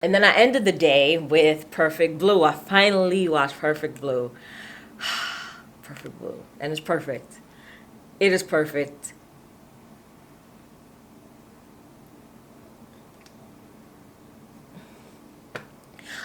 And then I ended the day with Perfect Blue. I finally watched Perfect Blue. Perfect Blue. And it's perfect. It is perfect.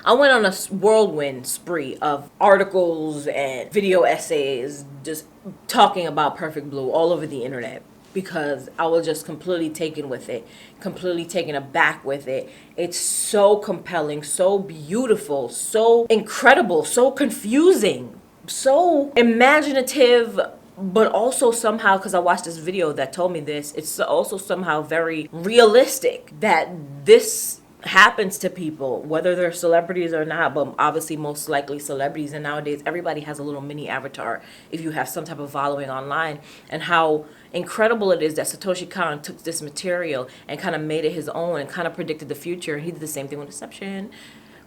I went on a whirlwind spree of articles and video essays just talking about Perfect Blue all over the internet because I was just completely taken with it, completely taken aback with it. It's so compelling, so beautiful, so incredible, so confusing, so imaginative, but also somehow, because I watched this video that told me this, it's also somehow very realistic that this happens to people, whether they're celebrities or not, but obviously most likely celebrities. And nowadays, everybody has a little mini avatar if you have some type of following online. And how incredible it is that Satoshi Kon took this material and kind of made it his own and kind of predicted the future. He did the same thing with Inception.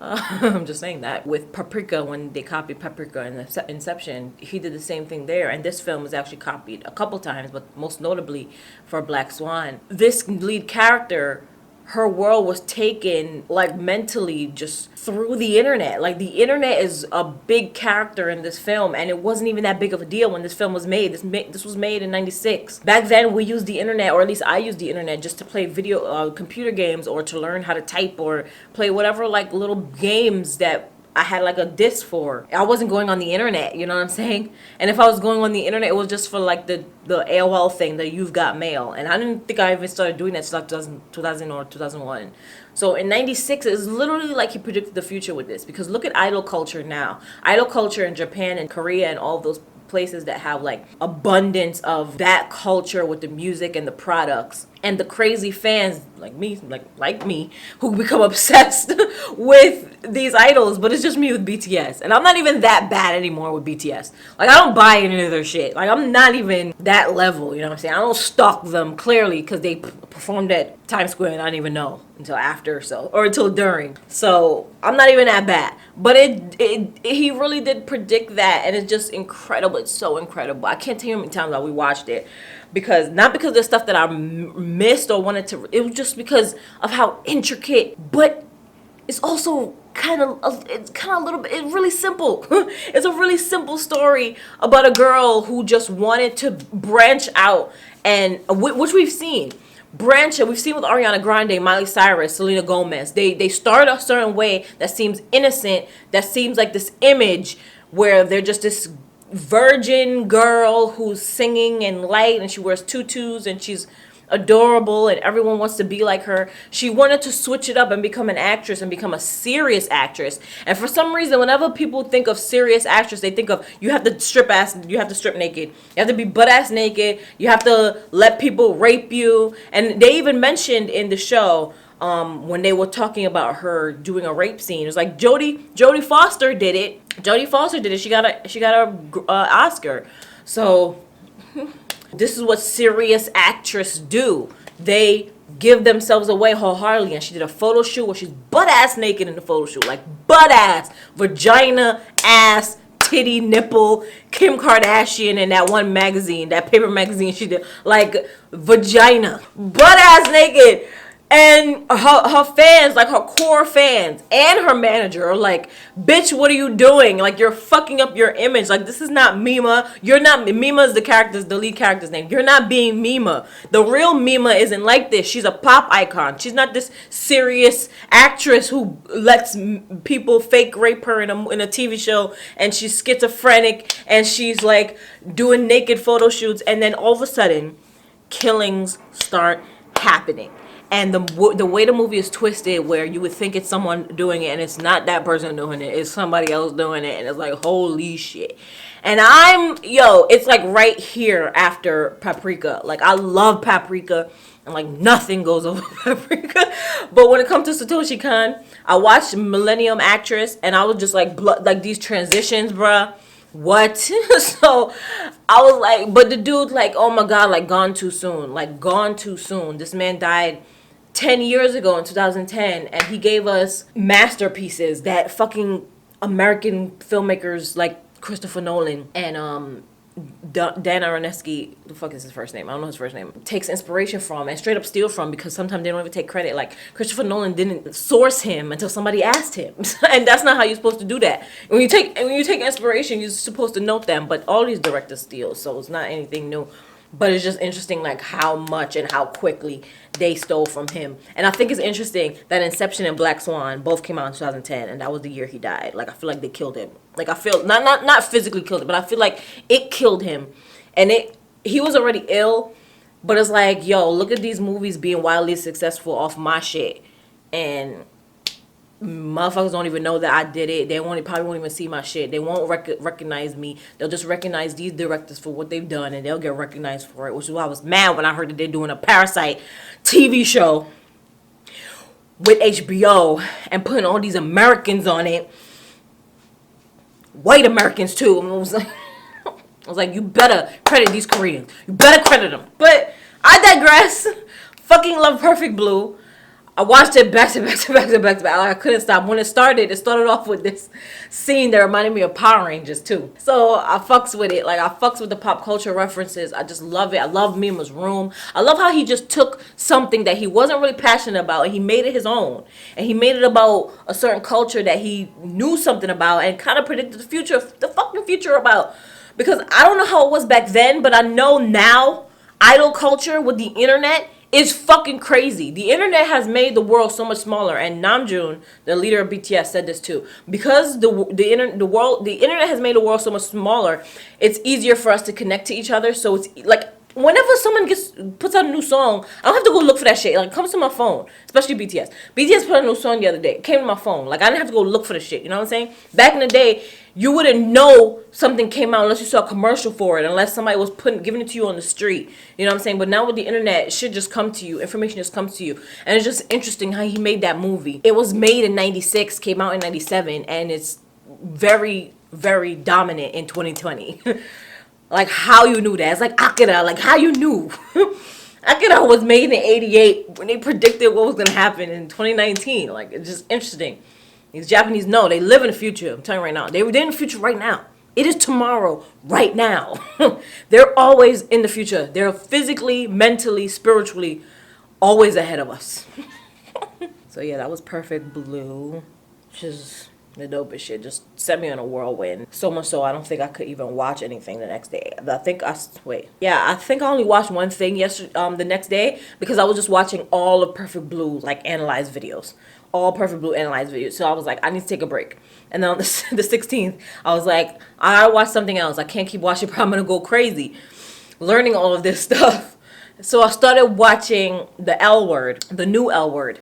I'm just saying that with Paprika, when they copied Paprika in the Inception, he did the same thing there. And this film was actually copied a couple times, but most notably for Black Swan. This lead character, her world was taken like mentally just through the internet. Like the internet is a big character in this film, and it wasn't even that big of a deal when this film was made. This was made in '96. Back then, we used the internet, or at least I used the internet, just to play computer games, or to learn how to type, or play whatever like little games that I had like a disc for. I wasn't going on the internet, you know what I'm saying? And if I was going on the internet, it was just for like the AOL thing, that You've Got Mail. And I didn't think I even started doing that until like 2000 or 2001. So in '96, it's literally like he predicted the future with this. Because look at idol culture now. Idol culture in Japan and Korea and all those places that have like abundance of that culture with the music and the products, and the crazy fans like me, like me, who become obsessed with these idols. But it's just me with BTS, and I'm not even that bad anymore with BTS. Like I don't buy any of their shit. Like I'm not even that level, you know what I'm saying? I don't stalk them clearly because they performed at Times Square and I didn't even know until after, so, or until during. So I'm not even that bad. But he really did predict that, and it's just incredible. It's so incredible. I can't tell you how many times that we watched it, because not because there's stuff that I missed or wanted to. It was just because of how intricate, but it's also it's kind of a little bit, it's really simple. It's a really simple story about a girl who just wanted to branch out, and which we've seen branch. We've seen with Ariana Grande, Miley Cyrus, Selena Gomez. They start a certain way that seems innocent, that seems like this image where they're just this virgin girl who's singing and light, and she wears tutus and she's adorable and everyone wants to be like her. She wanted to switch it up and become an actress and become a serious actress. And for some reason, whenever people think of serious actress, they think of you have to strip naked. You have to be butt ass naked. You have to let people rape you. And they even mentioned in the show, when they were talking about her doing a rape scene, it was like Jodie Foster did it. Jodie Foster did it. She got a Oscar. So this is what serious actresses do. They give themselves away wholeheartedly. And she did a photo shoot where she's butt ass naked in the photo shoot. Like butt ass, vagina, ass, titty, nipple, Kim Kardashian in that one magazine, that paper magazine she did. Like vagina, butt ass naked. And her fans, like her core fans and her manager are like, bitch, what are you doing? Like, you're fucking up your image. Like, this is not Mima. You're not, Mima is the lead character's name. You're not being Mima. The real Mima isn't like this. She's a pop icon. She's not this serious actress who lets people fake rape her in a TV show, and she's schizophrenic and she's like doing naked photo shoots, and then all of a sudden killings start happening. And the way the movie is twisted, where you would think it's someone doing it, and it's not that person doing it, it's somebody else doing it, and it's like, holy shit. And it's like right here after Paprika. Like, I love Paprika, and like nothing goes over Paprika. But when it comes to Satoshi Kon, I watched Millennium Actress, and I was just like, like these transitions, bruh. What? So I was like, but the dude, like, oh my god, like gone too soon. Like, gone too soon. This man died 10 years ago in 2010, and he gave us masterpieces that fucking American filmmakers like Christopher Nolan and Dan Aronofsky, the fuck is his first name? I don't know his first name. Takes inspiration from and straight up steal from, because sometimes they don't even take credit. Like Christopher Nolan didn't source him until somebody asked him, and that's not how you're supposed to do that. When you take inspiration, you're supposed to note them. But all these directors steal, so it's not anything new. But it's just interesting, like how much and how quickly they stole from him. And I think it's interesting that Inception and Black Swan both came out in 2010, and that was the year he died. Like I feel like they killed him. Like I feel not physically killed him, but I feel like it killed him. And he was already ill, but it's like, yo, look at these movies being wildly successful off my shit, and motherfuckers don't even know that I did it. Probably won't even see my shit. They won't recognize me. They'll just recognize these directors for what they've done, and they'll get recognized for it. Which is why I was mad when I heard that they're doing a Parasite TV show with HBO and putting all these Americans on it, white Americans too. And I was like, you better credit these Koreans. You better credit them. But I digress. Fucking love Perfect Blue. I watched it back to back to back to back to back. Like, I couldn't stop. When it started off with this scene that reminded me of Power Rangers too. So I fucks with it. Like I fucks with the pop culture references. I just love it. I love Mima's room. I love how he just took something that he wasn't really passionate about and he made it his own. And he made it about a certain culture that he knew something about and kind of predicted the fucking future about. Because I don't know how it was back then, but I know now idol culture with the internet is fucking crazy. The internet has made the world so much smaller, and Namjoon, the leader of BTS, said this too. Because the internet has made the world so much smaller, it's easier for us to connect to each other. So it's like whenever someone puts out a new song, I don't have to go look for that shit. Like it comes to my phone, especially BTS. BTS put out a new song the other day. It came to my phone. Like I didn't have to go look for the shit. You know what I'm saying? Back in the day, you wouldn't know something came out unless you saw a commercial for it, unless somebody was giving it to you on the street. You know what I'm saying? But now with the internet, shit just come to you. Information just comes to you. And it's just interesting how he made that movie. It was made in 96, came out in 97, and it's very, very dominant in 2020. Like how you knew that. It's like Akira, like how you knew. Akira was made in 88 when they predicted what was going to happen in 2019. Like it's just interesting. These Japanese know they live in the future. I'm telling you right now. They're in the future right now. It is tomorrow right now. They're always in the future. They're physically, mentally, spiritually always ahead of us. So yeah, that was Perfect Blue. Which is the dopest shit. Just set me on a whirlwind. So much so I don't think I could even watch anything the next day. I think I only watched one thing the next day because I was just watching all of Perfect Blue like analyzed videos. All Perfect Blue analyzed videos. So I was like, I need to take a break. And then on the 16th, I was like, I gotta watch something else. I can't keep watching, I'm gonna go crazy learning all of this stuff. So I started watching the L Word, the new L Word.